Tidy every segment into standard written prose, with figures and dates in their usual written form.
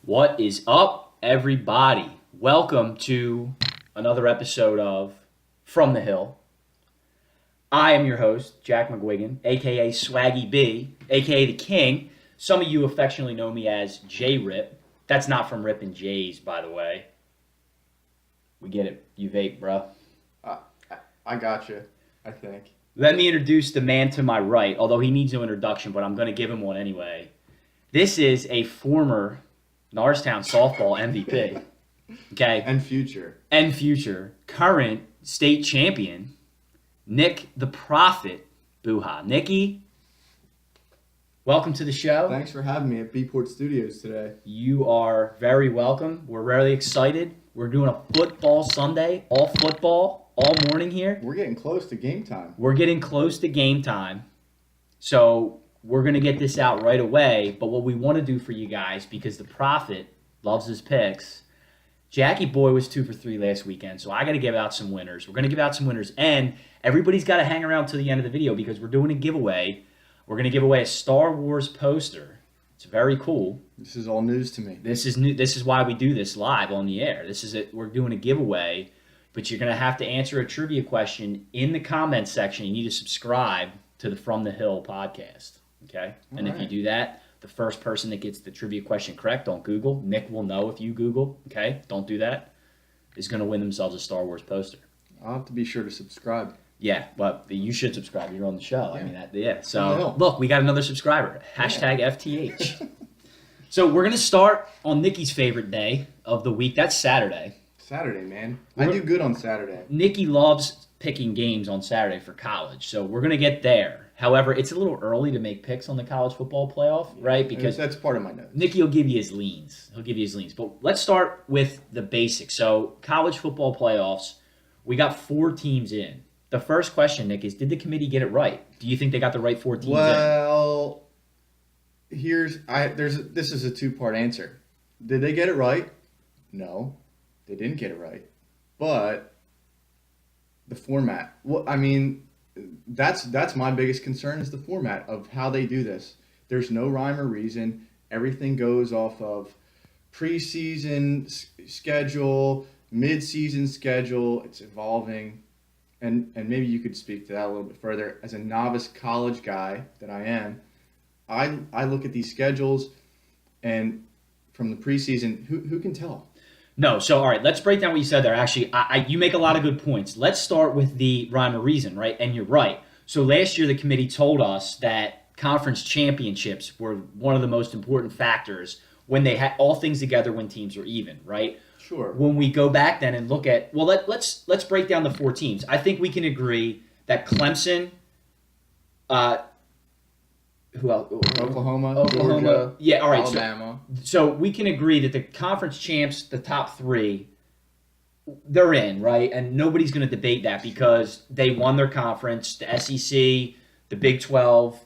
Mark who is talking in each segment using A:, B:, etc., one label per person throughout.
A: What is up, everybody? Welcome to another episode of From the Hill. I am your host, Jack McGuigan, aka Swaggy B, aka the King. Some of you affectionately know me as J-Rip. That's not from Rip and J's, by the way. We get it. You vape, bro.
B: I got you, I think.
A: Let me introduce the man to my right, although he needs no introduction, but I'm going to give him one anyway. This is a former Norristown softball MVP. Okay.
B: And future.
A: Current state champion, Nick the Prophet Buha. Nicky, welcome to the show.
B: Thanks for having me at Beeport Studios today.
A: You are very welcome. We're really excited. We're doing a football Sunday, all football, all morning here.
B: We're getting close to game time.
A: We're getting close to game time. So we're going to get this out right away. But what we want to do for you guys, because the Prophet loves his picks, Jackie Boy was 2 for 3 last weekend. So I got to give out some winners. We're going to give out some winners. And everybody's got to hang around to the end of the video because we're doing a giveaway. We're going to give away a Star Wars poster. It's very cool.
B: This is all news to me.
A: This is new. This is why we do this live on the air. This is it. We're doing a giveaway, but you're going to have to answer a trivia question in the comments section. You need to subscribe to the From the Hill podcast. Okay? And if you do that, the first person that gets the trivia question correct on Google, Nick will know if you Google, okay? Don't do that, is going to win themselves a Star Wars poster.
B: I'll have to be sure to subscribe.
A: Yeah, well, you should subscribe. You're on the show.
B: Yeah.
A: I mean, So, look, we got another subscriber. Hashtag FTH. So, we're going to start on Nikki's favorite day of the week. That's Saturday.
B: Saturday, man. I do good on Saturday.
A: Nikki loves picking games on Saturday for college, so we're going to get there. However, it's a little early to make picks on the college football playoff, right? Because
B: that's part of my notes.
A: Nikki will give you his leans. But let's start with the basics. So, college football playoffs, we got 4 teams in. The first question, Nick, is did the committee get it right? Do you think they got the right 4 teams in?
B: Well, this is a 2-part answer. Did they get it right? No, they didn't get it right. But the format. Well, I mean, that's my biggest concern is the format of how they do this. There's no rhyme or reason. Everything goes off of preseason schedule, mid-season schedule. It's evolving. And maybe you could speak to that a little bit further. As a novice college guy that I am, I look at these schedules, and from the preseason, who can tell?
A: No, so all right, let's break down what you said there. Actually, you make a lot of good points. Let's start with the rhyme or reason, right? And you're right. So last year, the committee told us that conference championships were one of the most important factors when they had all things together when teams were even, right?
B: Sure.
A: When we go back then and look at, well, let's break down the 4 teams. I think we can agree that Clemson, who else?
B: Oklahoma, Georgia,
A: yeah, all right.
B: Alabama.
A: So we can agree that the conference champs, the top 3, they're in, right? And nobody's going to debate that because they won their conference, the SEC, the Big 12,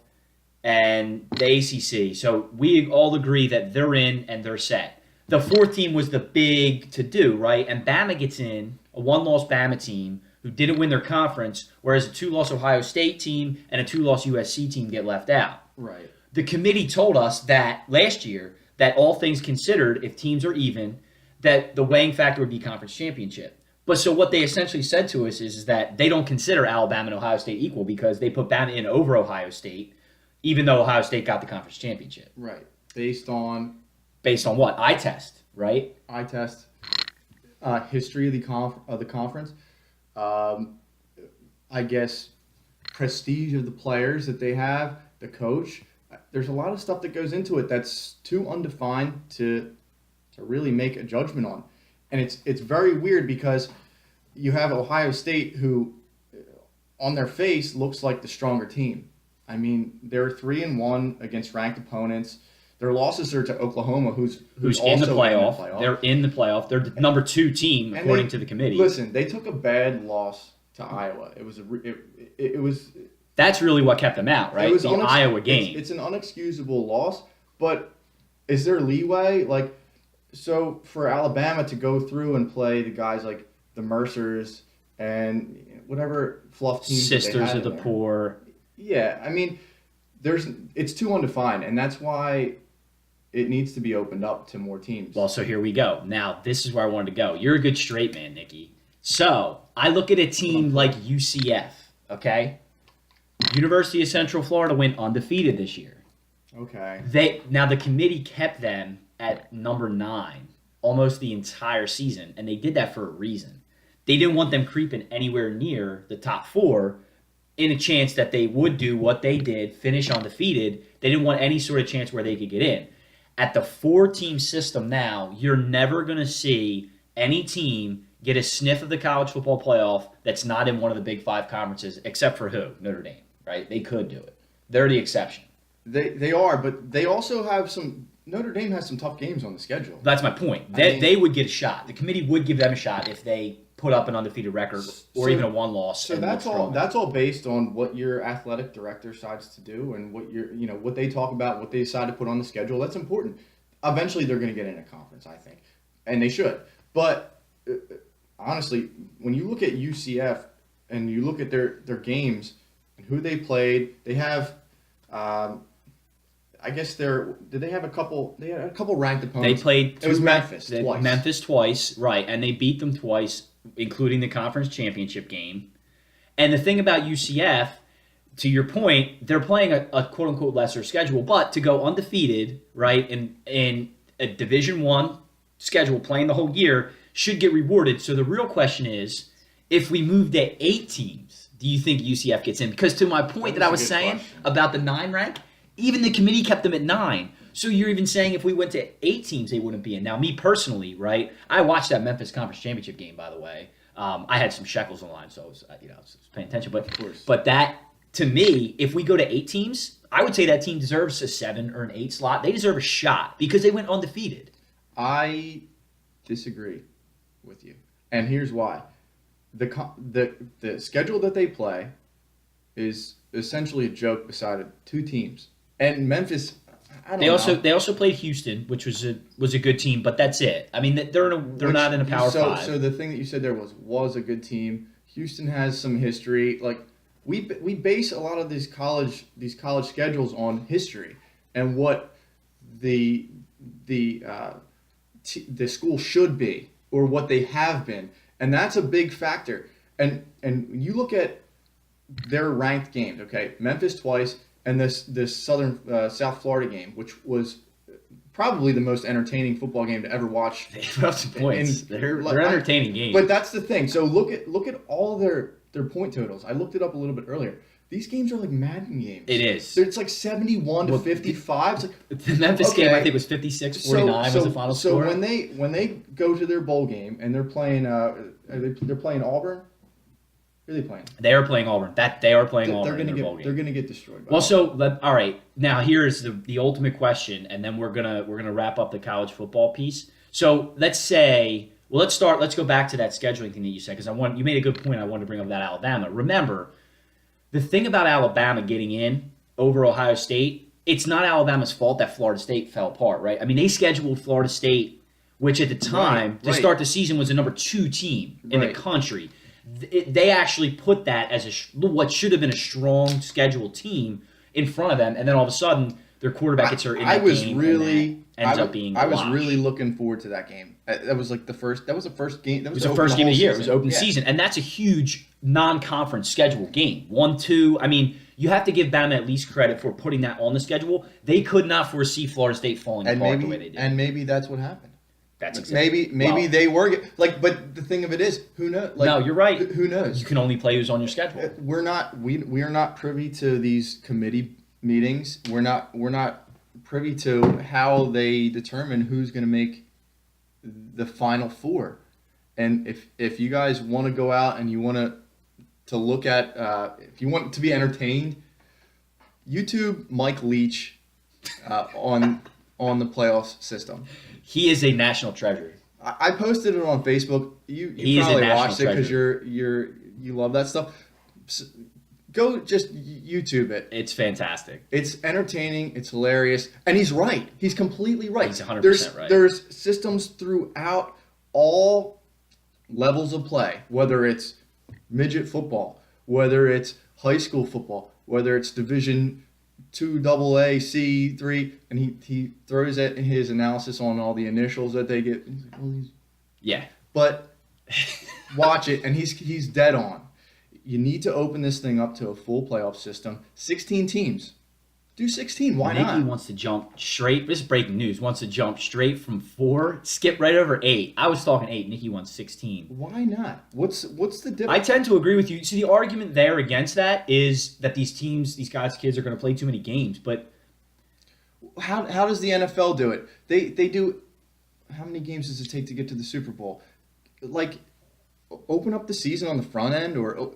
A: and the ACC. So we all agree that they're in and they're set. The 4th team was the big to-do, right? And Bama gets in, a 1-loss Bama team who didn't win their conference, whereas a 2-loss Ohio State team and a 2-loss USC team get left out.
B: Right.
A: The committee told us that last year, that all things considered, if teams are even, that the weighing factor would be conference championship. But so what they essentially said to us is that they don't consider Alabama and Ohio State equal because they put Bama in over Ohio State, even though Ohio State got the conference championship.
B: Right. Based on
A: what? Eye test, right?
B: Eye test. History of the conference. I guess prestige of the players that they have, the coach. There's a lot of stuff that goes into it that's too undefined to really make a judgment on. And it's very weird because you have Ohio State who, on their face, looks like the stronger team. I mean, they're 3-1 against ranked opponents. Their losses are to Oklahoma, who's
A: in
B: also
A: the playoff. They're in the playoff. They're the number 2 team according to the committee.
B: Listen, they took a bad loss to Iowa. It was.
A: That's really what kept them out, right? The Iowa game.
B: It's an unexcusable loss, but is there leeway? Like, so for Alabama to go through and play the guys like the Mercers and whatever fluff teams
A: Sisters of the
B: there.
A: Poor.
B: Yeah, I mean, it's too undefined, and that's why it needs to be opened up to more teams.
A: Well, so here we go. Now, this is where I wanted to go. You're a good straight man, Nikki. So, I look at a team like UCF, okay? University of Central Florida went undefeated this year.
B: Okay.
A: Now, the committee kept them at number 9 almost the entire season, and they did that for a reason. They didn't want them creeping anywhere near the top 4 in a chance that they would do what they did, finish undefeated. They didn't want any sort of chance where they could get in. At the 4-team system now, you're never going to see any team get a sniff of the college football playoff that's not in one of the Big 5 conferences, except for who? Notre Dame, right? They could do it. They're the exception.
B: They are, but they also have some. Notre Dame has some tough games on the schedule.
A: That's my point. They would get a shot. The committee would give them a shot if they put up an undefeated record or even a 1-loss.
B: So that's all. That's all based on what your athletic director decides to do and what they talk about, what they decide to put on the schedule. That's important. Eventually, they're going to get in a conference, I think, and they should. But honestly, when you look at UCF and you look at their games and who they played, they have. I guess did they have a couple? They had a couple ranked opponents.
A: They played.
B: It was Memphis twice.
A: Memphis twice, right? And they beat them twice, including the conference championship game. And the thing about UCF, to your point, they're playing a quote unquote lesser schedule, but to go undefeated, right, in a Division I schedule, playing the whole year, should get rewarded. So the real question is, if we move to 8 teams, do you think UCF gets in? Because to my point that I was saying about the 9 rank. Even the committee kept them at 9. So you're even saying if we went to 8 teams, they wouldn't be in. Now, me personally, right? I watched that Memphis Conference Championship game, by the way. I had some shekels on the line, so I was paying attention. But that, to me, if we go to 8 teams, I would say that team deserves a 7 or an 8 slot. They deserve a shot because they went undefeated.
B: I disagree with you, and here's why: the schedule that they play is essentially a joke beside 2 teams. And Memphis, I don't know.
A: They also played Houston, which was a good team, but that's it. I mean, they're not in a Power 5.
B: So the thing that you said there was a good team. Houston has some history. Like we base a lot of these college schedules on history and what the school should be or what they have been, and that's a big factor. And you look at their ranked games. Okay, Memphis twice. And this South Florida game, which was probably the most entertaining football game to ever watch.
A: They put up some points. They're entertaining games.
B: But that's the thing. So look at all their point totals. I looked it up a little bit earlier. These games are like Madden games.
A: It is.
B: It's like 71 to 55. It's like,
A: the Memphis game, I think, was 56-49 was the final score.
B: So when they go to their bowl game and they're playing they're playing Auburn. Who are they playing?
A: They are playing Auburn. They are playing Auburn in their bowl game.
B: They're going to get destroyed.
A: Well, all right. Now here's the ultimate question, and then we're gonna wrap up the college football piece. So let's go back to that scheduling thing that you said because you made a good point. I wanted to bring up that Alabama. Remember, the thing about Alabama getting in over Ohio State, it's not Alabama's fault that Florida State fell apart, right? I mean, they scheduled Florida State, which at the time to start the season was the number 2 team in the country. They actually put that as what should have been a strong scheduled team in front of them, and then all of a sudden their quarterback gets hurt in that game. Ends up being.
B: I was really looking forward to that game. That was like the first. That was the first game. That was
A: the first game of the year. It was open season, and that's a huge non-conference schedule game. 1-2. I mean, you have to give Bama at least credit for putting that on the schedule. They could not foresee Florida State falling apart the way they did,
B: and maybe that's what happened.
A: That's exactly.
B: Maybe they were but the thing of it is, who knows? Like,
A: no, you're right.
B: Who knows?
A: You can only play who's on your schedule.
B: We are not privy to these committee meetings. We're not privy to how they determine who's going to make the Final Four. And if you guys want to go out and you want to look at if you want to be entertained, YouTube Mike Leach on the playoffs system.
A: He is a national treasure.
B: I posted it on Facebook. You probably watched it because you love that stuff. So go just YouTube it.
A: It's fantastic.
B: It's entertaining. It's hilarious, and he's right. He's completely right.
A: He's 100% right.
B: There's systems throughout all levels of play, whether it's midget football, whether it's high school football, whether it's Division 2 double A, C, 3, and he throws at his analysis on all the initials that they get. He's like, well,
A: Yeah.
B: but watch it, and he's dead on. You need to open this thing up to a full playoff system. 16 teams. Do 16. Why
A: Nikki
B: not?
A: wants to jump straight. This is breaking news. Wants to jump straight from 4, skip right over 8. I was talking 8. Nikki wants 16.
B: Why not? What's the difference?
A: I tend to agree with you. See, the argument there against that is that these teams, these guys, kids are going to play too many games. But
B: How does the NFL do it? They do. How many games does it take to get to the Super Bowl? Like, open up the season on the front end, or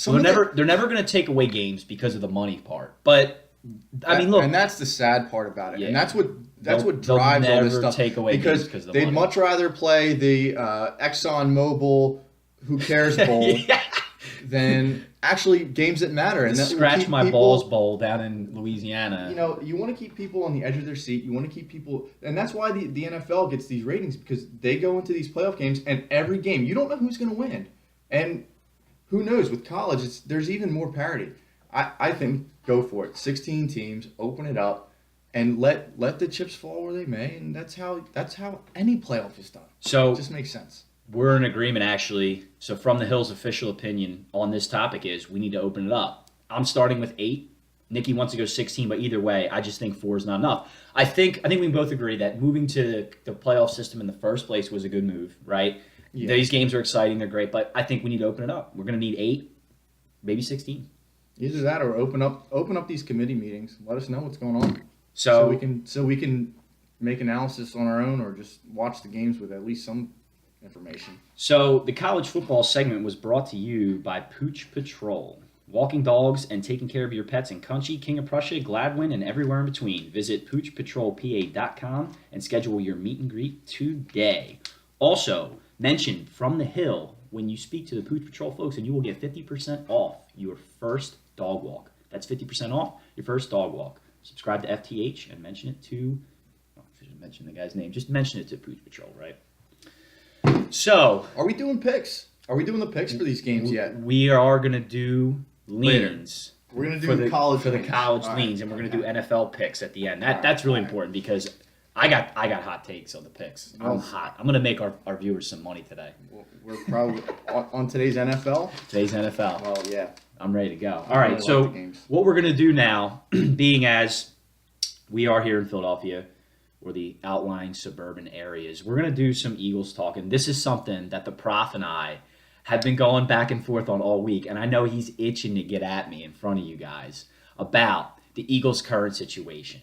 A: they're never going to take away games because of the money part. But I mean, look,
B: and that's the sad part about it,
A: yeah.
B: and that's what
A: They'll
B: drives all this
A: never
B: stuff.
A: take away
B: because
A: games 'cause of the
B: they'd
A: money.
B: much rather play the Exxon Mobil Who Cares Bowl
A: yeah.
B: than actually games that matter. And that will
A: Scratch
B: keep
A: my
B: people,
A: balls bowl down in Louisiana.
B: You know, you want to keep people on the edge of their seat. You want to keep people, and that's why the NFL gets these ratings, because they go into these playoff games, and every game you don't know who's going to win, and who knows with college, there's even more parity. I think go for it. 16 teams, open it up, and let the chips fall where they may, and that's how any playoff is done.
A: So
B: it just makes sense.
A: we're in agreement, actually. So From the Hill's official opinion on this topic is we need to open it up. I'm starting with 8. Nikki wants to go 16, but either way, I just think 4 is not enough. I think we both agree that moving to the playoff system in the first place was a good move, right?
B: Yeah.
A: These games are exciting, they're great, but I think we need to open it up. We're going to need 8, maybe 16.
B: Either that or open up these committee meetings. Let us know what's going on.
A: So
B: we can make analysis on our own, or just watch the games with at least some information.
A: So the college football segment was brought to you by Pooch Patrol. Walking dogs and taking care of your pets in Cunchy, King of Prussia, Gladwin, and everywhere in between. Visit poochpatrolpa.com and schedule your meet and greet today. Also, mention From the Hill when you speak to the Pooch Patrol folks, and you will get 50% off your first dog walk. That's 50% off your first dog walk. Subscribe to FTH and mention it to, I shouldn't mention the guy's name, just mention it to Pooch Patrol, right? So,
B: Are we doing picks? Are we doing the picks for these games yet?
A: we are going to do leans.
B: We're gonna do
A: for the
B: college
A: for the
B: leans.
A: college
B: All
A: leans,
B: right.
A: and we're gonna do NFL picks at the end.
B: All right,
A: That's really
B: all right.
A: important because I got hot takes on the picks. I'm
B: Well-
A: hot. I'm gonna make our viewers some money today.
B: We're probably on today's NFL.
A: Today's NFL.
B: Well, yeah.
A: I'm ready to go. All
B: I
A: right,
B: really
A: so
B: like the games.
A: what we're gonna do now, being as we are here in Philadelphia or the outlying suburban areas, we're gonna do some Eagles talking. This is something that the Prof and I have been going back and forth on all week, and I know he's itching to get at me in front of you guys about the Eagles' current situation.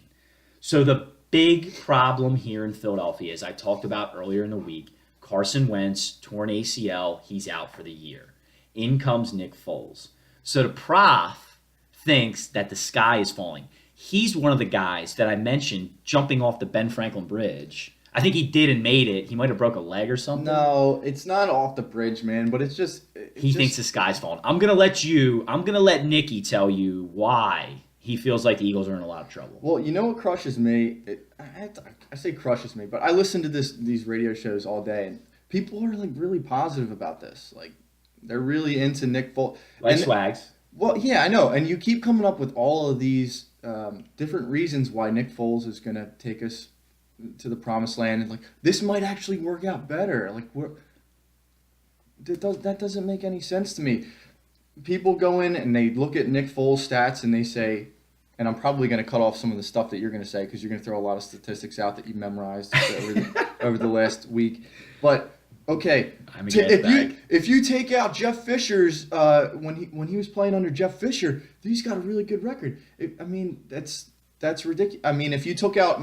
A: So the big problem here in Philadelphia, as I talked about earlier in the week, Carson Wentz, torn ACL, he's out for the year. In comes Nick Foles. So the Prof thinks that the sky is falling. He's one of the guys that I mentioned jumping off the Ben Franklin Bridge. I think he did and made it. He might have broke a leg or something.
B: No, it's not off the bridge, man. But it's just
A: He thinks the sky's falling. I'm gonna let Nikki tell you why he feels like the Eagles are in a lot of trouble.
B: Well, you know what crushes me? I say crushes me, but I listen to these radio shows all day, and people are like really positive about this. Like they're really into Nick Foles.
A: Like
B: And-
A: Swags.
B: Well, yeah, I know, and you keep coming up with all of these different reasons why Nick Foles is going to take us to the promised land, and like this might actually work out better. Like that doesn't make any sense to me. People go in and they look at Nick Foles' stats and they say, and I'm probably going to cut off some of the stuff that you're going to say because you're going to throw a lot of statistics out that you memorized over the last week. But okay,
A: I'm a gas bag.
B: if you take out Jeff Fisher's when he was playing under Jeff Fisher, he's got a really good record. That's ridiculous. I mean, if you took out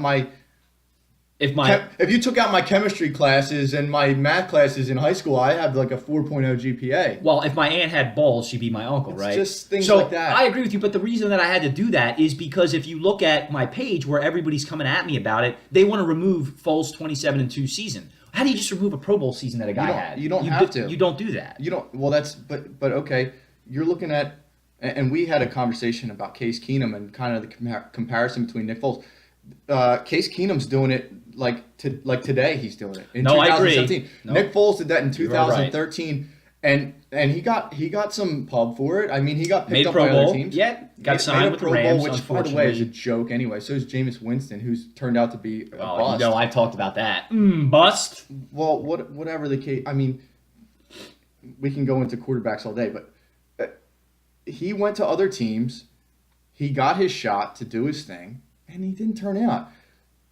B: if you took out my chemistry classes and my math classes in high school, I have like a 4.0 GPA.
A: Well, if my aunt had balls, she'd be my uncle,
B: It's
A: right?
B: just things
A: so
B: like that.
A: I agree with you, but the reason that I had to do that is because if you look at my page where everybody's coming at me about it, they want to remove Foles' 27-2 season. How do you just remove a Pro Bowl season that a guy had?
B: You don't have to.
A: You don't do that.
B: You don't. Well, but okay. You're looking at, and we had a conversation about Case Keenum and kind of the comparison between Nick Foles. Case Keenum's doing it like today. He's doing it in
A: No, I agree.
B: 2017.
A: No.
B: Nick Foles did that in
A: You are right.
B: 2013, And he got some pub for it. I mean, he got picked
A: Made
B: up
A: Pro
B: by other
A: Bowl.
B: teams.
A: Yeah, got signed
B: made a
A: with the
B: Pro Bowl,
A: Rams.
B: which, by the way, is a
A: Unfortunately,
B: joke anyway. So is Jameis Winston, who's turned out to be a
A: well,
B: bust.
A: I talked about that. Bust.
B: Well, whatever the case, I mean, we can go into quarterbacks all day, but he went to other teams. He got his shot to do his thing, and he didn't turn out.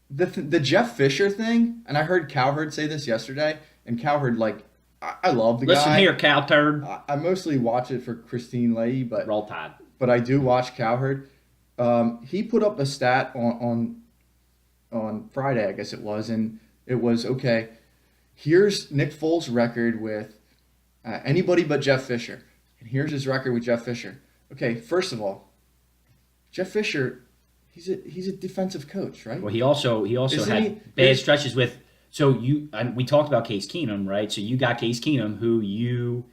B: The Jeff Fisher thing, and I heard Cowherd say this yesterday, and Cowherd, like, I love the guy.
A: Listen here, cow turd.
B: I mostly watch it for Christine Leahy, but
A: Roll Tide.
B: I do watch Cowherd. He put up a stat on Friday, I guess it was, and it was, okay, here's Nick Foles' record with anybody but Jeff Fisher, and here's his record with Jeff Fisher. Okay, first of all, Jeff Fisher, he's a defensive coach, right?
A: Well, he also
B: Isn't
A: had
B: he-
A: bad stretches with. So we talked about Case Keenum, right? So you got Case Keenum, who you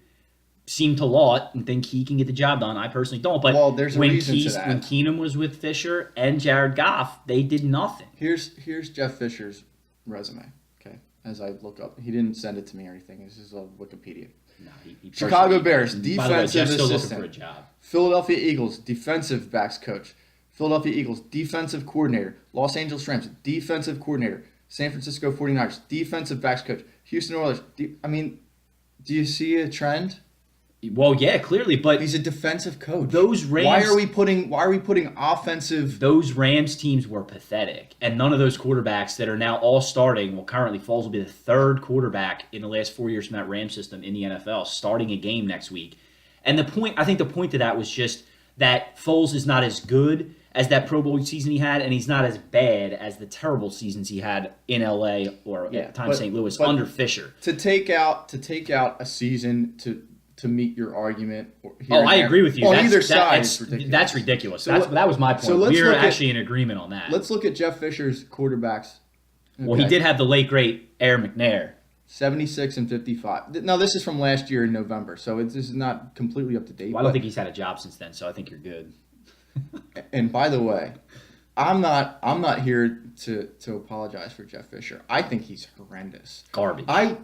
A: seem to laud and think he can get the job done. I personally don't. But
B: Well, there's a reason to that.
A: When Keenum was with Fisher and Jared Goff, they did nothing.
B: Here's Jeff Fisher's resume. Okay, as I look up, he didn't send it to me or anything. This is a Wikipedia.
A: No, he
B: Chicago
A: personally-
B: Bears,
A: By the way,
B: defensive
A: Jeff's still looking
B: assistant.
A: for a job.
B: Philadelphia Eagles, defensive backs coach. Philadelphia Eagles, defensive coordinator. Los Angeles Rams, defensive coordinator. San Francisco 49ers, defensive backs coach. Houston Oilers, I mean, do you see a trend?
A: Well, yeah, clearly, but
B: He's a defensive coach.
A: Those Rams-
B: Why are we putting offensive?
A: those Rams teams were pathetic, and none of those quarterbacks that are now all starting. Well, currently, Foles will be the third quarterback in the last 4 years from that Rams system in the NFL, starting a game next week. And I think the point to that was just that Foles is not as good as that Pro Bowl season he had, and he's not as bad as the terrible seasons he had in LA or at the time St. Louis under Fisher.
B: To take out a season to meet your argument.
A: I agree with you.
B: On
A: That's-
B: either
A: that-
B: side,
A: it's-
B: is ridiculous.
A: That's ridiculous.
B: So
A: That was my point.
B: so let's
A: We were
B: look at-
A: actually in agreement on that.
B: Let's look at Jeff Fisher's quarterbacks.
A: Well, he
B: Okay.
A: did have the late great Air McNair.
B: 76 and 55. Now, this is from last year in November, so this is not completely up to date.
A: Well, I don't think he's had a job since then, so I think you're good.
B: And by the way, I'm not here to apologize for Jeff Fisher. I think he's horrendous.
A: Garbage.
B: if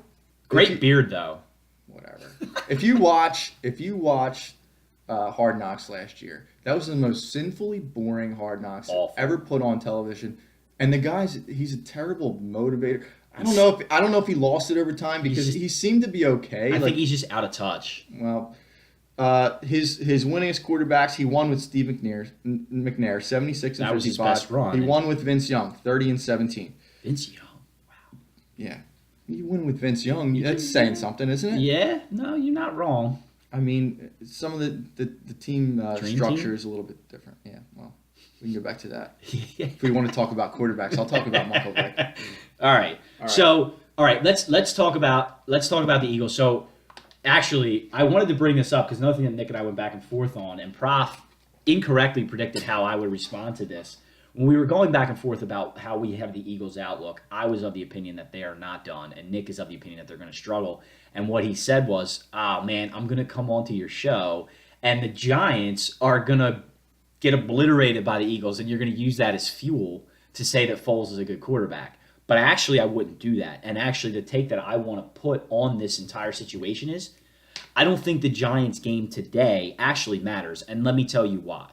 A: Great
B: you-
A: beard though.
B: Whatever. If you watch Hard Knocks last year, that was the most sinfully boring Hard Knocks
A: Awful.
B: ever put on television. And he's a terrible motivator. I don't know if he lost it over time because
A: just-
B: he seemed to be okay.
A: I think he's just out of touch.
B: Well, his winningest quarterbacks, he won with Steve McNair, 76 and
A: That was
B: 55.
A: his best run.
B: He won with Vince Young, 30 and 17.
A: Vince Young.
B: Yeah. You win with Vince Young, that's saying something, isn't it?
A: Yeah, no, you're not wrong.
B: I mean, some of the team
A: Dream
B: structure
A: team?
B: is a little bit different. Yeah, well, we can go back to that.
A: Yeah.
B: If we want to talk about quarterbacks, I'll talk about Michael Vick.
A: All right. So, let's talk about the Eagles. So, actually, I wanted to bring this up because another thing that Nick and I went back and forth on, and Prof incorrectly predicted how I would respond to this. When we were going back and forth about how we have the Eagles' outlook, I was of the opinion that they are not done, and Nick is of the opinion that they're going to struggle. And what he said was, "Oh man, I'm going to come onto your show, and the Giants are going to get obliterated by the Eagles, and you're going to use that as fuel to say that Foles is a good quarterback." But actually, I wouldn't do that. And actually, the take that I want to put on this entire situation is, I don't think the Giants game today actually matters, and let me tell you why.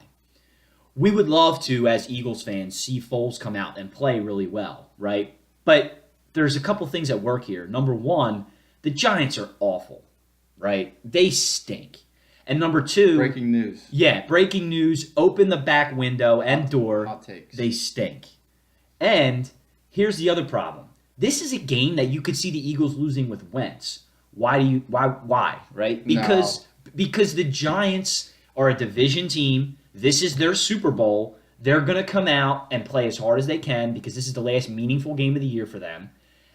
A: We would love to, as Eagles fans, see Foles come out and play really well, right? But there's a couple things at work here. Number one, the Giants are awful, right? They stink. And number two,
B: Breaking news.
A: yeah, breaking news, open the back window and door.
B: Hot takes.
A: They stink. And here's the other problem. This is a game that you could see the Eagles losing with Wentz. Why, right? Because the Giants are a division team. This is their Super Bowl. They're going to come out and play as hard as they can because this is the last meaningful game of the year for them.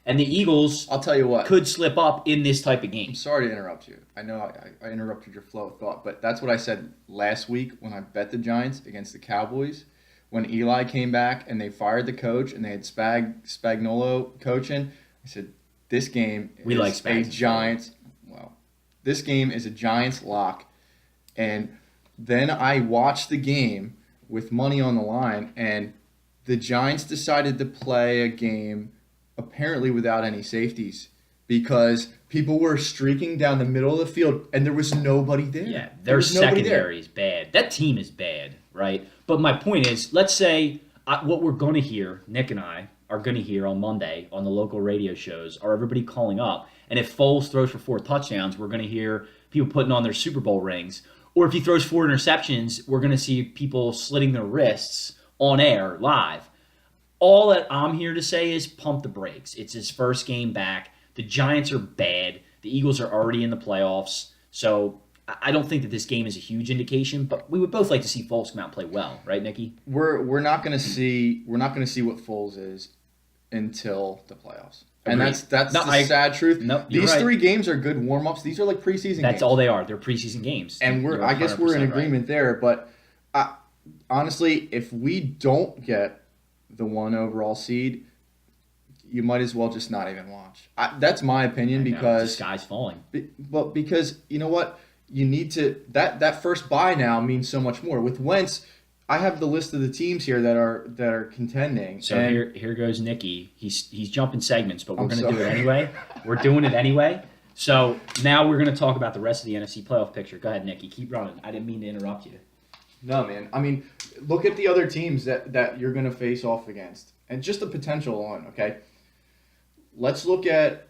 A: And the Eagles
B: I'll tell you what.
A: could slip up in this type of game.
B: I'm sorry to interrupt you. I know I interrupted your flow of thought, but that's what I said last week when I bet the Giants against the Cowboys. When Eli came back and they fired the coach and they had Spagnuolo coaching, I said, this game
A: We
B: is
A: like
B: a
A: Spags.
B: Giants. Well, this game is a Giants lock. And then I watched the game with money on the line, and the Giants decided to play a game apparently without any safeties. because people were streaking down the middle of the field and there was nobody there.
A: Yeah,
B: There
A: their
B: was nobody
A: secondary is bad. That team is bad, right? But my point is, let's say what we're going to hear, Nick and I are going to hear on Monday on the local radio shows, are everybody calling up. And if Foles throws for 4 touchdowns, we're going to hear people putting on their Super Bowl rings. Or if he throws 4 interceptions, we're going to see people slitting their wrists on air live. All that I'm here to say is pump the brakes. It's his first game back. The Giants are bad. The Eagles are already in the playoffs. So I don't think that this game is a huge indication, but we would both like to see Foles come out and play well, right, Nicky?
B: We're not going to see what Foles is until the playoffs. And
A: Agreed.
B: that's the sad truth.
A: No,
B: These
A: right.
B: 3 games are good warm-ups. These are like preseason games.
A: That's all they are. They're preseason games.
B: And I guess we're in agreement there, but honestly, if we don't get the 1 overall seed, you might as well just not even watch. That's my opinion because
A: the sky's falling.
B: But because you know what, you need to that first bye now means so much more. With Wentz, I have the list of the teams here that are contending.
A: So here goes Nicky. He's jumping segments, but we're going to do it
B: sorry.
A: anyway. We're doing it anyway. So now we're going to talk about the rest of the NFC playoff picture. Go ahead, Nicky. Keep running. I didn't mean to interrupt you.
B: No, man. I mean, look at the other teams that you're going to face off against, and just the potential on. Okay, let's look at.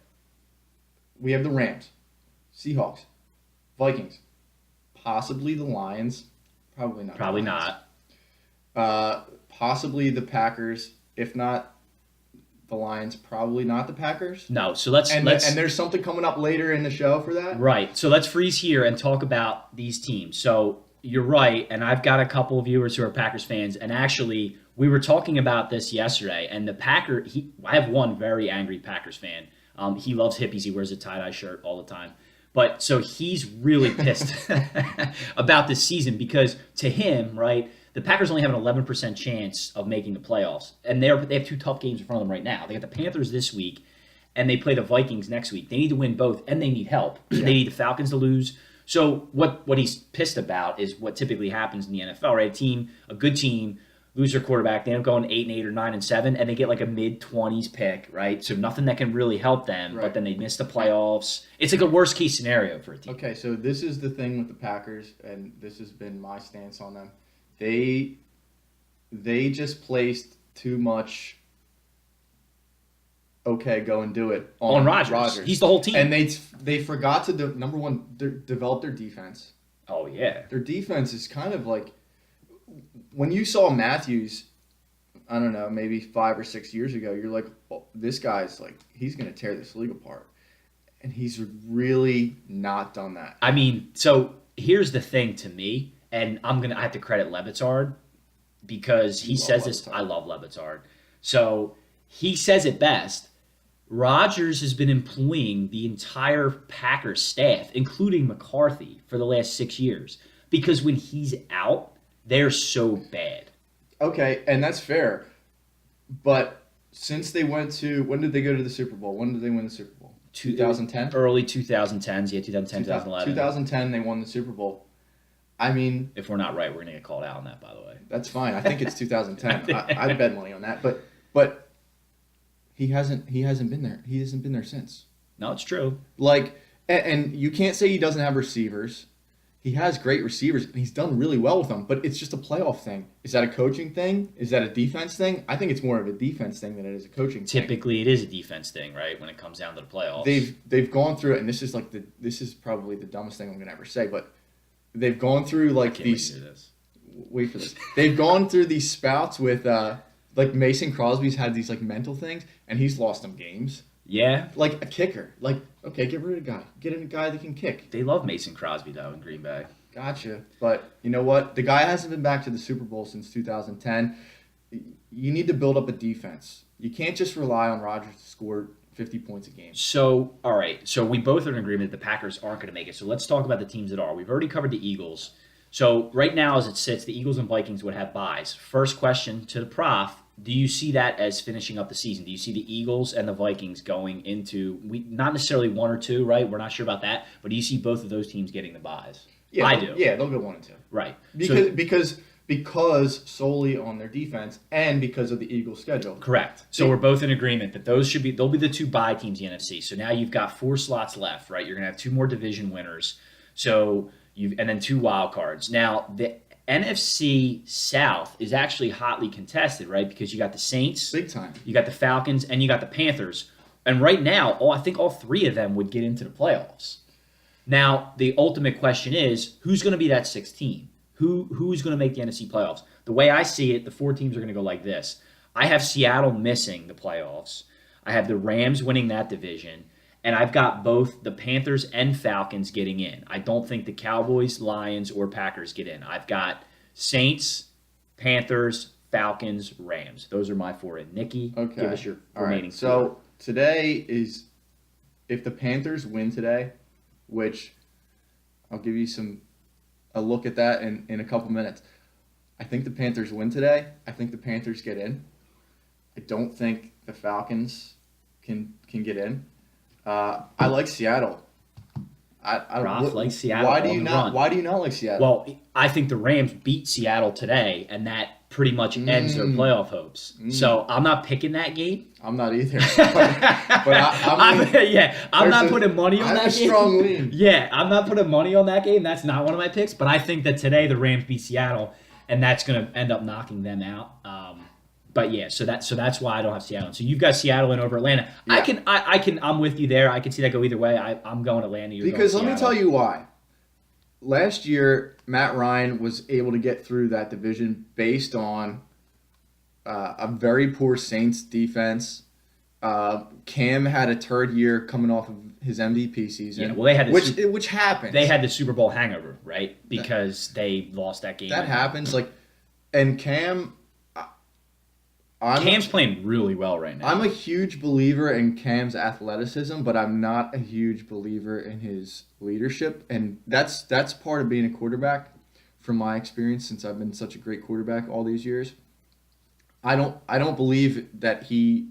B: We have the Rams, Seahawks, Vikings, possibly the Lions. Probably not.
A: Probably not.
B: Possibly the Packers. If not the Lions, probably not the Packers.
A: No. So let's
B: And there's something coming up later in the show for that.
A: Right. So let's freeze here and talk about these teams. So you're right, and I've got a couple of viewers who are Packers fans, and actually we were talking about this yesterday. And I have one very angry Packers fan. He loves hippies. He wears a tie-dye shirt all the time. But so he's really pissed about this season because to him, right, the Packers only have an 11% chance of making the playoffs. And they have 2 tough games in front of them right now. They got the Panthers this week, and they play the Vikings next week. They need to win both, and they need help. They need the Falcons to lose. So what he's pissed about is what typically happens in the NFL, right? A good team, lose their quarterback, they end up going 8-8 or 9-7, and they get like a mid-20s pick, right? So nothing that can really help them,
B: Right.
A: but then they miss the playoffs. It's like a worst-case scenario for a team.
B: Okay, so this is the thing with the Packers, and this has been my stance on them. They just placed too much. Okay, go and do it
A: On Rodgers. He's the whole team.
B: and they forgot to number one develop their defense.
A: Oh, yeah.
B: Their defense is kind of like when you saw Matthews. I don't know, maybe 5 or 6 years ago. You're like, oh, this guy's like he's going to tear this league apart, and he's really not done that.
A: I mean, so here's the thing to me, and I have to credit Levitard because he says this.
B: Levitard.
A: I love Levitard. So he says it best. Rodgers has been employing the entire Packers staff, including McCarthy, for the last 6 years because when he's out, they're so bad.
B: Okay, and that's fair. But since they went to when did they go to the Super Bowl? When did they win the Super Bowl? 2010?
A: Early 2010s, yeah, 2010, 2011.
B: 2010 they won the Super Bowl. I mean,
A: If we're not right, we're going to get called out on that, by the way.
B: that's fine. I think it's 2010. I'd bet money on that. But he hasn't been there. He hasn't been there since.
A: No, it's true.
B: Like, and you can't say he doesn't have receivers. He has great receivers, and he's done really well with them, but it's just a playoff thing. Is that a coaching thing? Is that a defense thing? I think it's more of a defense thing than it is a coaching thing.
A: Typically, it is a defense thing, right, when it comes down to the playoffs.
B: They've gone through it, and this is probably the dumbest thing I'm going to ever say, but they've gone through like
A: Can't
B: these.
A: wait to hear this.
B: Wait for this. They've gone through these spouts with like Mason Crosby's had these like mental things, and he's lost them games.
A: Yeah,
B: Like a kicker. Like, okay, get rid of a guy. Get in a guy that can kick.
A: they love Mason Crosby, though, in Green Bay.
B: Gotcha. But you know what? The guy hasn't been back to the Super Bowl since 2010. You need to build up a defense. You can't just rely on Rodgers to score 50 points a game.
A: So, all right. So we both are in agreement that the Packers aren't going to make it. So let's talk about the teams that are. We've already covered the Eagles. So right now, as it sits, the Eagles and Vikings would have byes. First question to the prof, do you see that as finishing up the season? Do you see the Eagles and the Vikings going into, not necessarily 1 or 2, right? We're not sure about that. But do you see both of those teams getting the byes?
B: Yeah,
A: I do.
B: Yeah, they'll go 1 and 2.
A: Right.
B: Because because solely on their defense and because of the Eagles' schedule.
A: Correct. So we're both in agreement that they'll be the two bye teams in the NFC. So now you've got 4 slots left, right? You're gonna have 2 more division winners. So and then 2 wild cards. Now the NFC South is actually hotly contested, right? Because you got the Saints,
B: Big time.
A: you got the Falcons, and you got the Panthers. And right now, I think all 3 of them would get into the playoffs. Now, the ultimate question is, who's going to be that 6th team? Who's going to make the NFC playoffs? The way I see it, the 4 teams are going to go like this. I have Seattle missing the playoffs. I have the Rams winning that division. And I've got both the Panthers and Falcons getting in. I don't think the Cowboys, Lions, or Packers get in. I've got Saints, Panthers, Falcons, Rams. Those are my 4 in. Nikki,
B: Okay.
A: give us your
B: All
A: remaining
B: right. So today is, if the Panthers win today, which I'll give you a look at that in a couple minutes. I think the Panthers win today. I think the Panthers get in. I don't think the Falcons can get in. I like Seattle.
A: Roth likes Seattle.
B: Why do you not?
A: Run.
B: Why do you not like Seattle?
A: Well, I think the Rams beat Seattle today, and that pretty much ends their playoff hopes. So I'm not picking that game.
B: I'm not either. But
A: I'm not putting money on that game.
B: I have a strong lean.
A: Yeah, I'm not putting money on that game. That's not one of my picks. But I think that today the Rams beat Seattle, and that's going to end up knocking them out. But yeah, so that's why I don't have Seattle. So you've got Seattle in over Atlanta.
B: Yeah.
A: I'm with you there. I can see that go either way. I'm going Atlanta.
B: Because let me tell you why. Last year, Matt Ryan was able to get through that division based on a very poor Saints defense. Cam had a turd year coming off of his MVP season.
A: Yeah, well, they had
B: which happens.
A: They had the Super Bowl hangover, right? Because they lost that game.
B: That happens. And Cam.
A: Cam's playing really well right now.
B: I'm a huge believer in Cam's athleticism, but I'm not a huge believer in his leadership, and that's part of being a quarterback. From my experience, since I've been such a great quarterback all these years, I don't believe that he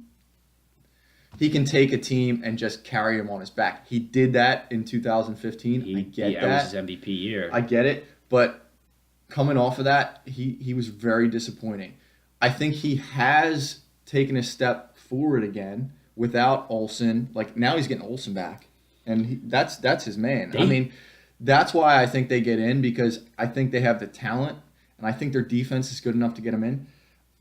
B: can take a team and just carry him on his back. He did that in 2015. I get that.
A: That was his MVP year.
B: I get it, but coming off of that, he was very disappointing. I think he has taken a step forward again without Olsen. Now he's getting Olsen back, and that's his man. That's why I think they get in, because I think they have the talent, and I think their defense is good enough to get them in.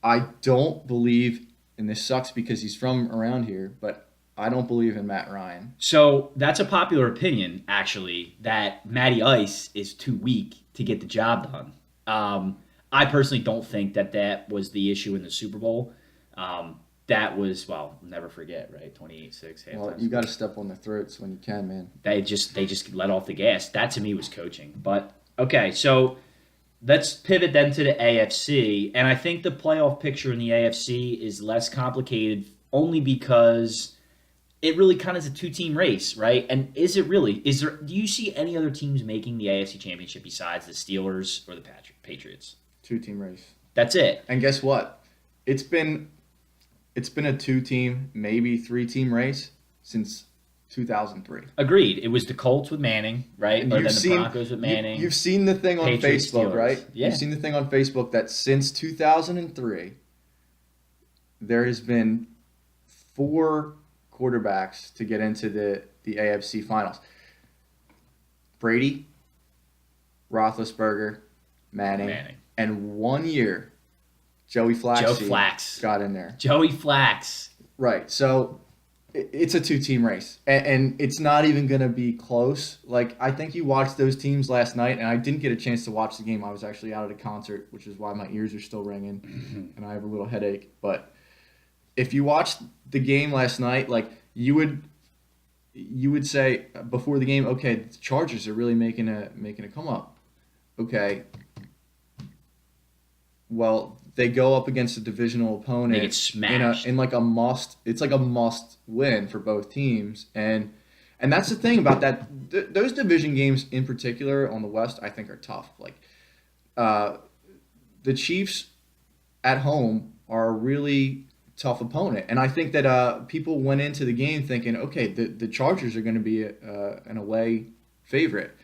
B: I don't believe, and this sucks because he's from around here, but I don't believe in Matt Ryan.
A: So that's a popular opinion, actually, that Matty Ice is too weak to get the job done. I personally don't think that was the issue in the Super Bowl. That was, never forget, right? 28-6.
B: Well, you got to step on their throats when you can, man.
A: They just let off the gas. That to me was coaching. But okay, so let's pivot then to the AFC, and I think the playoff picture in the AFC is less complicated only because it really kind of is a 2-team race, right? And is it really? Do you see any other teams making the AFC Championship besides the Steelers or the Patriots?
B: 2-team race.
A: That's it.
B: And guess what? It's been a 2-team, maybe 3-team race since 2003.
A: Agreed. It was the Colts with Manning, right? Or then the Broncos with Manning.
B: You've seen the thing on
A: Patriots,
B: Facebook,
A: Steelers.
B: right?
A: Yeah.
B: You've seen the thing on Facebook that since 2003, there has been 4 quarterbacks to get into the AFC finals. Brady, Roethlisberger, Manning. And 1 year, Joe Flacco got in there.
A: Joey Flax.
B: Right. So it's a 2-team race, and it's not even going to be close. I think you watched those teams last night, and I didn't get a chance to watch the game. I was actually out at a concert, which is why my ears are still ringing, and I have a little headache. But if you watched the game last night, you would say before the game, okay, the Chargers are really making a come up. Okay. Well, they go up against a divisional opponent.
A: They get smashed.
B: In a must. It's like a must win for both teams, and that's the thing about that. Those division games in particular on the West, I think, are tough. The Chiefs at home are a really tough opponent, and I think that people went into the game thinking, okay, the Chargers are going to be an away favorite,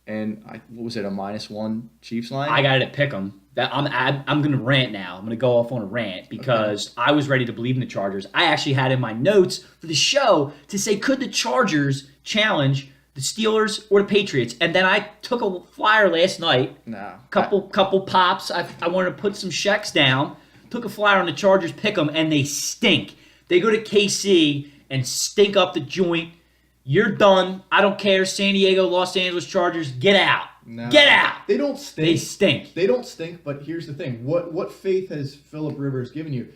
B: and what was it, a -1 Chiefs line?
A: I got it at Pick'em. I'm going to rant now. I'm going to go off on a rant because I was ready to believe in the Chargers. I actually had in my notes for the show to say, could the Chargers challenge the Steelers or the Patriots? And then I took a flyer last night.
B: No.
A: Couple pops. I wanted to put some checks down. Took a flyer on the Chargers, pick them, and they stink. They go to KC and stink up the joint. You're done. I don't care. San Diego, Los Angeles Chargers, get out.
B: No.
A: Get out.
B: They don't stink.
A: They stink.
B: They don't stink, but here's the thing. What faith has Phillip Rivers given you?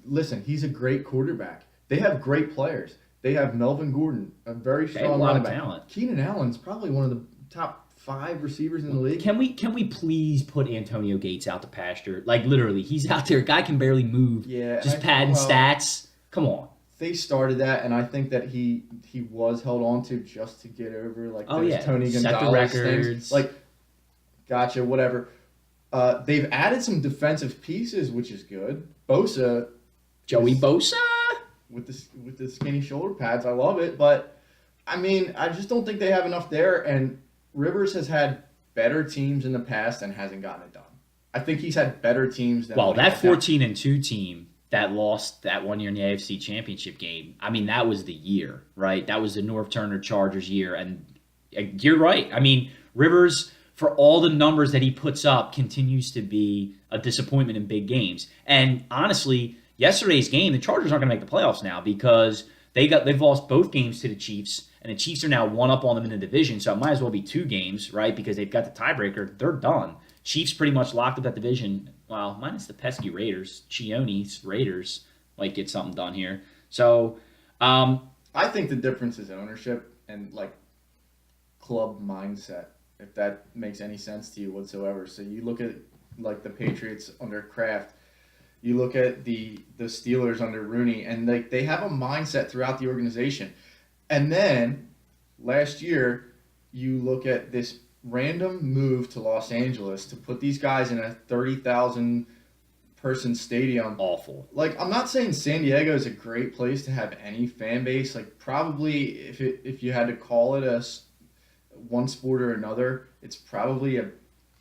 B: Listen, he's a great quarterback. They have great players. They have Melvin Gordon, a very strong
A: They have a lot of
B: linebacker.
A: talent.
B: Keenan Allen's probably one of the top 5 receivers in the league.
A: Can we please put Antonio Gates out to pasture? Like, literally, he's out there. Guy can barely move.
B: Yeah.
A: Just padding stats. Come on.
B: They started that, and I think that he was held on to just to get over those Tony
A: Set the
B: Gonzalez
A: records.
B: things. Like, gotcha, whatever. They've added some defensive pieces, which is good. Bosa,
A: Joey Bosa.
B: with the skinny shoulder pads, I love it. But I mean, I just don't think they have enough there. And Rivers has had better teams in the past and hasn't gotten it done. I think he's had better teams than.
A: Well, that 14-2 team that lost that 1 year in the AFC Championship game. I mean, that was the year, right? That was the North Turner Chargers year, and you're right. I mean, Rivers, for all the numbers that he puts up, continues to be a disappointment in big games. And honestly, yesterday's game, the Chargers aren't going to make the playoffs now because they've lost both games to the Chiefs, and the Chiefs are now one up on them in the division, so it might as well be 2 games, right? Because they've got the tiebreaker. They're done. Chiefs pretty much locked up that division. Well, minus the pesky Raiders. Chione's Raiders might get something done here. So,
B: I think the difference is ownership and club mindset, if that makes any sense to you whatsoever. So you look at the Patriots under Kraft, you look at the Steelers under Rooney, and they have a mindset throughout the organization. And then last year, you look at this random move to Los Angeles to put these guys in a 30,000 person stadium.
A: awful.
B: I'm not saying San Diego is a great place to have any fan base. Probably if you had to call it one sport or another, it's probably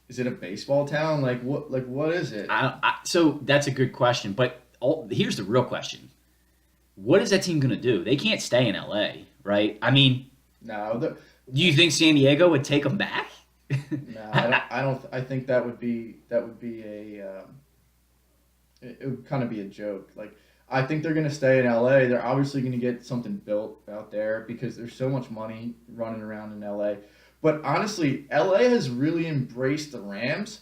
B: is it a baseball town? What is it?
A: So that's a good question. But here's the real question. What is that team going to do? They can't stay in LA, right? I mean,
B: No,
A: do you think San Diego would take them back?
B: no, I don't. I think that would be it would kind of be a joke. I think they're going to stay in LA. They're obviously going to get something built out there because there's so much money running around in LA. But honestly, LA has really embraced the Rams,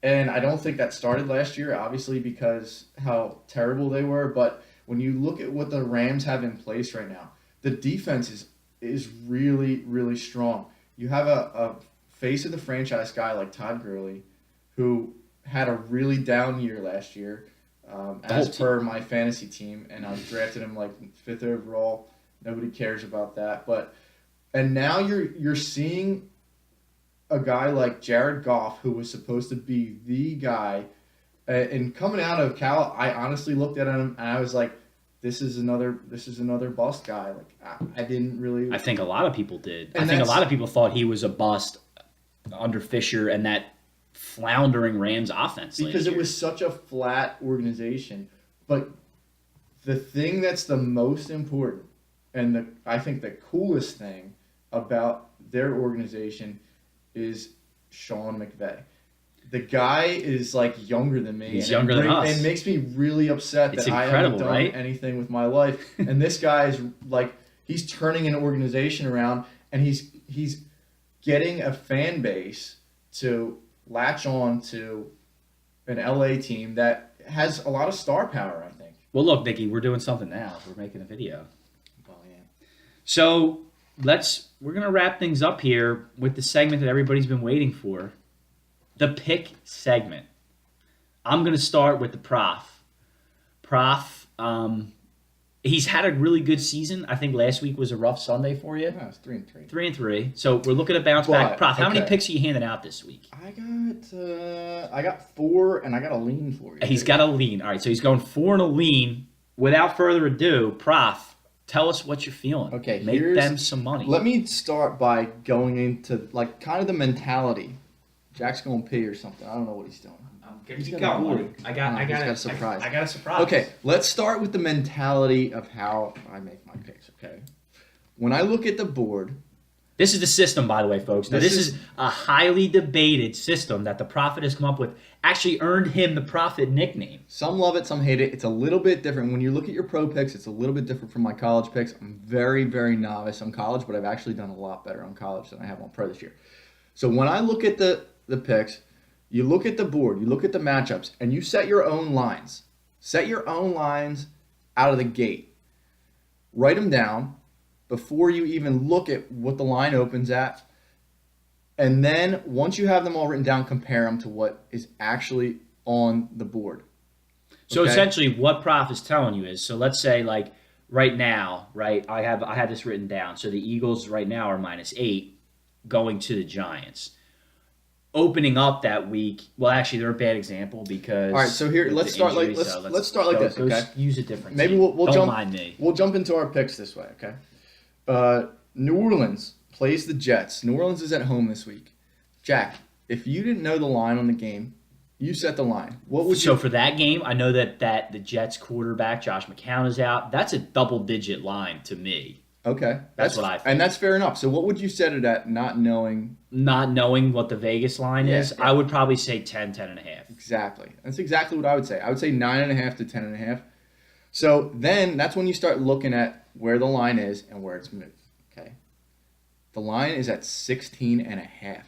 B: and I don't think that started last year, obviously, because how terrible they were. But when you look at what the Rams have in place right now, the defense is really, really strong. You have a face of the franchise guy like Todd Gurley, who had a really down year last year, as per my fantasy team, and I drafted him 5th overall. Nobody cares about that, and now you're seeing a guy like Jared Goff, who was supposed to be the guy, and coming out of Cal, I honestly looked at him and I was like, this is another bust guy. I didn't really.
A: I think a lot of people did.
B: And
A: I think a lot of people thought he was a bust under Fisher and that floundering Rams offense
B: because
A: last
B: it
A: year.
B: was such a flat organization. But the thing that's the most important, and I think the coolest thing about their organization is Sean McVay. The guy is younger than me.
A: He's younger than us.
B: It makes me really upset
A: It's
B: that I haven't done
A: right?
B: anything with my life. And this guy is he's turning an organization around, and he's getting a fan base to latch on to an LA team that has a lot of star power, I think.
A: Well, look, Vicky, we're doing something now. We're making a video.
B: Well, yeah.
A: So we're gonna wrap things up here with the segment that everybody's been waiting for, the pick segment. I'm gonna start with the Prof. He's had a really good season. I think last week was a rough Sunday for you.
B: No, it's 3-3.
A: 3-3. So we're looking to bounce back. Prof, how many picks are you handing out this week?
B: I got 4, and I got a lean for you.
A: He's got a lean. All right, so he's going 4 and a lean. Without further ado, Prof, tell us what you're feeling.
B: Okay,
A: Make them some money.
B: Let me start by going into kind of the mentality. Jack's going to pee or something. I don't know what he's doing. He's
A: Keep
B: got a
A: going.
B: board.
A: I got
B: a surprise.
A: I got a surprise.
B: Okay, let's start with the mentality of how I make my picks, okay? When I look at the board,
A: This is the system, by the way, folks. Now, this is a highly debated system that the Prophet has come up with. Actually earned him the Prophet nickname.
B: some love it, some hate it. It's a little bit different. When you look at your pro picks, it's a little bit different from my college picks. I'm very, very novice on college, but I've actually done a lot better on college than I have on pro this year. So when I look at the picks, you look at the board, you look at the matchups, and you set your own lines. Set your own lines out of the gate. Write them down before you even look at what the line opens at. And then once you have them all written down, compare them to what is actually on the board.
A: So
B: Okay?
A: essentially, what Prof is telling you is, so let's say like right now, right? I have this written down. So the Eagles right now are -8, going to the Giants. Opening up that week, well, actually, they're a bad example because.
B: All right, so here
A: with
B: let's
A: the
B: start like
A: injuries,
B: let's start like this,
A: go
B: okay?
A: Use a different.
B: Maybe
A: team.
B: we'll
A: Don't
B: jump.
A: mind me.
B: We'll jump into our picks this way, okay? New Orleans plays the Jets. New Orleans is at home this week. Jack, if you didn't know the line on the game, you set the line. What would
A: So
B: you?
A: for that game, I know that the Jets quarterback Josh McCown is out. That's a double-digit line to me.
B: Okay,
A: That's what I think.
B: And that's fair enough. So what would you set it at, not knowing
A: Not knowing what the Vegas line
B: Yeah,
A: is,
B: yeah.
A: I would probably say 10.5.
B: exactly? That's exactly what I would say. I would say 9.5 to 10.5. So then that's when you start looking at where the line is and where it's moved. Okay, the line is at 16.5.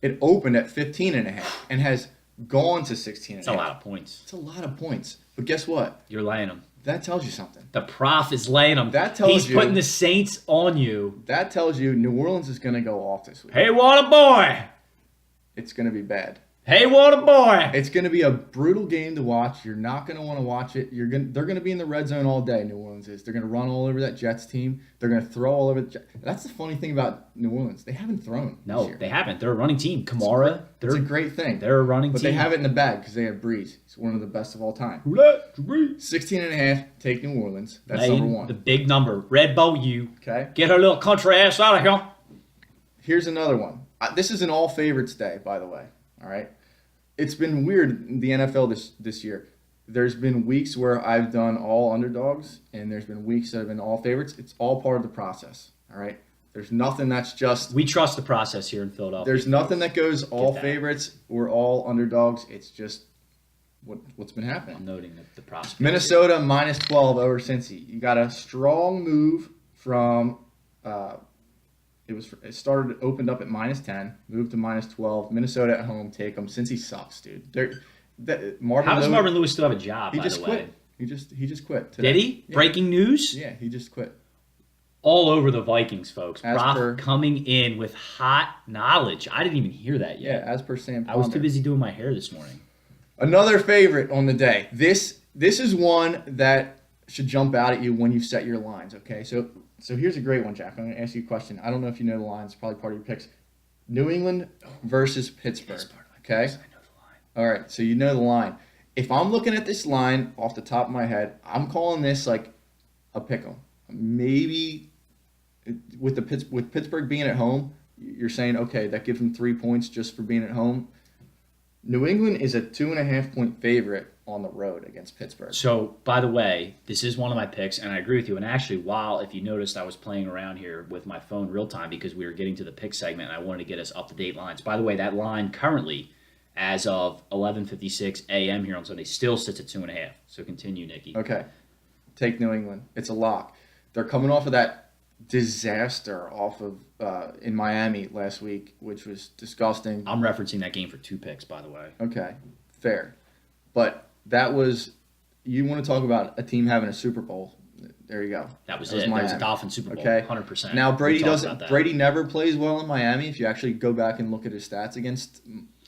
B: It opened at 15.5 and has gone to 16.5.
A: It's a lot of points.
B: It's a lot of points. But guess what?
A: You're laying them.
B: That tells you something.
A: The Prof is laying them.
B: That tells
A: He's
B: you-
A: putting the Saints on you.
B: That tells you New Orleans is going to go off this week.
A: Hey, what a boy!
B: It's going to be bad.
A: Hey, what a boy!
B: It's going to be a brutal game to watch. You're not going to want to watch it. They're going to be in the red zone all day, New Orleans is. They're going to run all over that Jets team. They're going to throw all over the Jets. That's the funny thing about New Orleans. They haven't thrown
A: No,
B: this year.
A: they haven't. They're a running team. Kamara,
B: It's a
A: they're
B: great thing.
A: they're a running
B: But
A: team.
B: they have it in the bag because they have Breeze. He's one of the best of all time.
A: Roulette, Breeze.
B: 16.5, take New Orleans. That's
A: Laying
B: number one.
A: the big number. Red Bow U.
B: Okay?
A: Get her little country ass out of here.
B: Here's another one. This is an all favorites day, by the way. All right. It's been weird in the NFL this year. There's been weeks where I've done all underdogs, and there's been weeks that have been all favorites. It's all part of the process. All right. There's nothing that's just.
A: We trust the process here in Philadelphia.
B: There's nothing that goes all
A: that.
B: favorites or all underdogs. It's just what's been happening.
A: I'm noting the prospect.
B: Minnesota -12 over Cincy. You got a strong move from. It opened up at -10, moved to -12. Minnesota at home, take them. Cincy sucks, dude.
A: How does Marvin Lewis still have a job?
B: He
A: by
B: just
A: the
B: quit.
A: way,
B: He just quit. Today.
A: did he?
B: Yeah.
A: Breaking news.
B: Yeah, he just quit.
A: All over the Vikings, folks.
B: As
A: Brock
B: per-
A: coming in with hot knowledge. I didn't even hear that
B: Yeah,
A: yet.
B: as per Sam.
A: I was
B: Ponder.
A: too busy doing my hair this morning.
B: Another favorite on the day. This is one that should jump out at you when you set your lines. Okay, so here's a great one, Jack. I'm going to ask you a question. I don't know if you know the lines. Probably part of your picks. New England versus Pittsburgh. Okay.
A: I know the line.
B: All right. So you know the line. If I'm looking at this line off the top of my head, I'm calling this like a pick 'em. Maybe with Pittsburgh being at home, you're saying okay, that gives them 3 points just for being at home. New England is a 2.5-point favorite on the road against Pittsburgh.
A: So, by the way, this is one of my picks, and I agree with you. And actually, if you noticed, I was playing around here with my phone real time because we were getting to the pick segment, and I wanted to get us up-to-date lines. By the way, that line currently, as of 11:56 a.m. here on Sunday, still sits at 2.5. So continue, Nikki.
B: Okay. Take New England. It's a lock. They're coming off of that disaster in Miami last week, which was disgusting.
A: I'm referencing that game for 2 picks, by the way.
B: Okay, fair. But that was, you want to talk about a team having a Super Bowl. There you go.
A: That was it. There was
B: Miami.
A: a Dolphin Super Bowl,
B: Okay.
A: 100%.
B: Now
A: We talked about that.
B: Brady never plays well in Miami. If you actually go back and look at his stats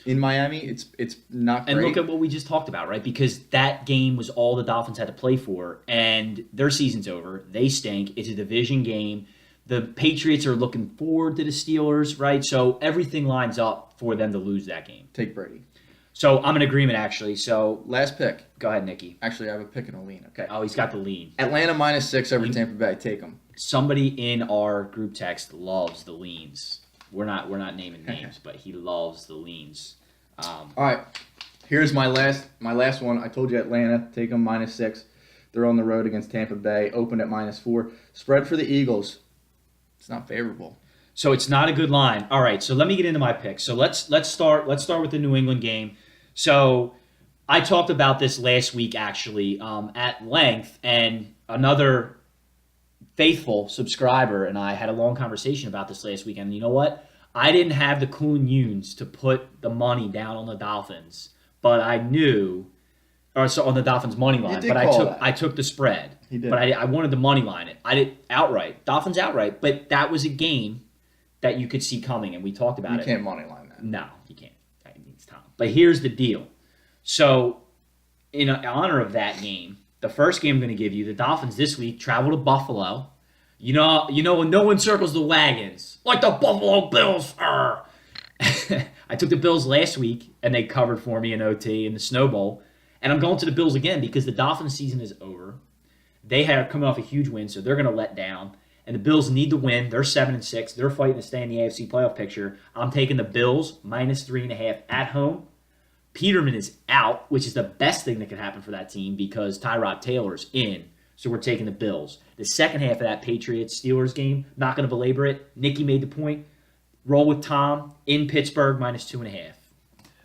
B: in Miami, it's not great.
A: And look at what we just talked about, right? Because that game was all the Dolphins had to play for, and their season's over. They stink. It's a division game. The Patriots are looking forward to the Steelers, right? So everything lines up for them to lose that game.
B: Take Brady.
A: So I'm in agreement, actually. So
B: Last pick.
A: go ahead, Nikki.
B: Actually, I have a pick and a lean. Okay.
A: Oh, he's got the lean.
B: Atlanta -6 over Tampa Bay. Take them.
A: Somebody in our group text loves the leans. We're not naming names, but he loves the leans.
B: All right, here's my last one. I told you Atlanta, take them -6. They're on the road against Tampa Bay, opened at -4. Spread for the Eagles. It's not favorable.
A: So it's not a good line. All right, so let me get into my picks. So let's start with the New England game. So I talked about this last week actually at length, and another faithful subscriber and I had a long conversation about this last week. And you know what? I didn't have the Kuhn Yuns to put the money down on the Dolphins, but I knew, or so on the Dolphins money line. But I took the spread.
B: He did.
A: But I wanted the money line. I did outright, Dolphins outright. But that was a game that you could see coming, and we talked about it.
B: You can't money line that.
A: No, you can't. That needs time. But here's the deal. So, in honor of that game, the first game I'm going to give you, the Dolphins this week travel to Buffalo. You know when no one circles the wagons, like the Buffalo Bills. I took the Bills last week, and they covered for me in OT in the Snow Bowl. And I'm going to the Bills again because the Dolphins season is over. They are coming off a huge win, so they're going to let down. And the Bills need to win. They're 7-6. They're fighting to stay in the AFC playoff picture. I'm taking the Bills -3.5 at home. Peterman is out, which is the best thing that could happen for that team because Tyrod Taylor's in. So we're taking the Bills. The second half of that Patriots-Steelers game, not going to belabor it. Nicky made the point. Roll with Tom in Pittsburgh -2.5.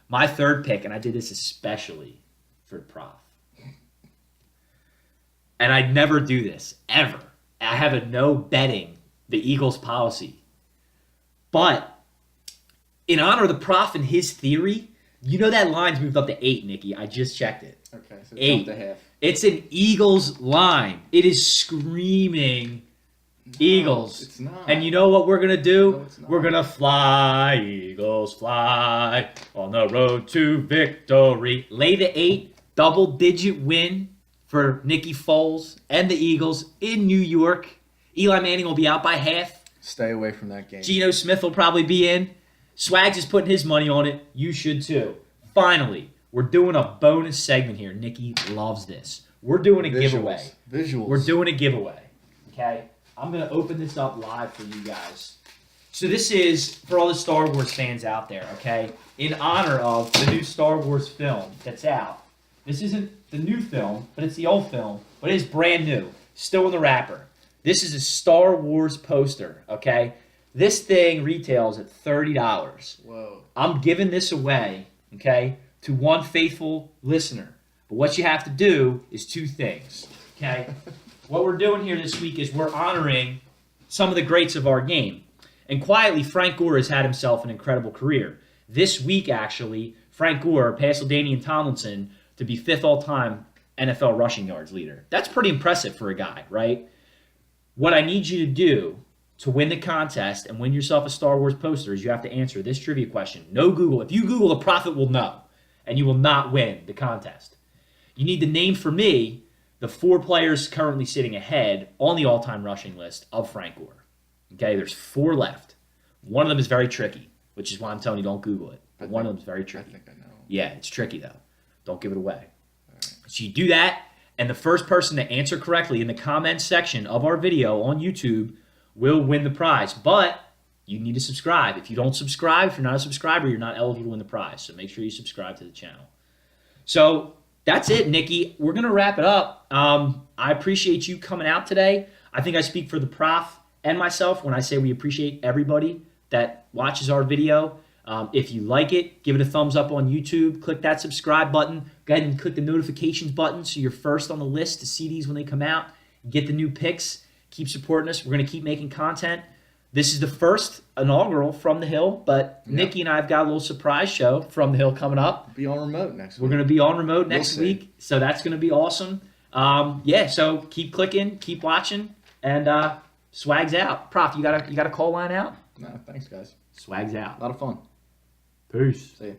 A: My third pick, and I did this especially for Prof. And I'd never do this, ever. I have a no betting the Eagles policy. But in honor of the Prof and his theory, you know that line's moved up to 8, Nicky. I just checked it.
B: Okay, so
A: 8.
B: jump to half.
A: It's an Eagles line. It is screaming Eagles.
B: It's not.
A: And you know what we're going to do?
B: No, it's not.
A: We're going to fly, Eagles, fly on the road to victory. Lay the 8, double-digit win for Nicky Foles and the Eagles in New York. Eli Manning will be out by half.
B: Stay away from that game.
A: Geno Smith will probably be in. Swags is putting his money on it. You should too. Finally, we're doing a bonus segment here. Nicky loves this. We're doing a giveaway.
B: Visuals.
A: We're doing a giveaway. Okay? I'm going to open this up live for you guys. So this is for all the Star Wars fans out there, okay? In honor of the new Star Wars film that's out. This isn't the new film, but it's the old film, but it is brand new. Still in the wrapper. This is a Star Wars poster, okay? This thing retails at $30.
B: Whoa.
A: I'm giving this away, okay, to one faithful listener. But what you have to do is 2 things, okay? What we're doing here this week is we're honoring some of the greats of our game. And quietly, Frank Gore has had himself an incredible career. This week, actually, Frank Gore passed LaDainian Tomlinson to be 5th all-time NFL rushing yards leader. That's pretty impressive for a guy, right? What I need you to do to win the contest and win yourself a Star Wars poster is you have to answer this trivia question. No Google. If you Google, the Prophet will know, and you will not win the contest. You need to name for me the 4 players currently sitting ahead on the all-time rushing list of Frank Gore. Okay, there's 4 left. One of them is very tricky, which is why I'm telling you don't Google it. But one of them is very tricky.
B: I think I know.
A: Yeah, it's tricky, though. Don't give it away. Right. So you do that, and the first person to answer correctly in the comments section of our video on YouTube will win the prize. But you need to subscribe. If you don't subscribe, if you're not a subscriber, you're not eligible to win the prize. So make sure you subscribe to the channel. So that's it, Nicky. We're going to wrap it up. I appreciate you coming out today. I think I speak for the Prof and myself when I say we appreciate everybody that watches our video. If you like it, give it a thumbs up on YouTube. Click that subscribe button. Go ahead and click the notifications button so you're first on the list to see these when they come out. Get the new picks. Keep supporting us. We're going to keep making content. This is the first inaugural From the Hill, but Nicky and I have got a little surprise show From the Hill coming up.
B: Be on remote next week.
A: We're going to be on remote next week, so that's going to be awesome. So keep clicking, keep watching, and Swags out. Prof, you got a call line out?
B: No, thanks, guys.
A: Swags out.
B: A lot of fun.
A: Peace.
B: See ya.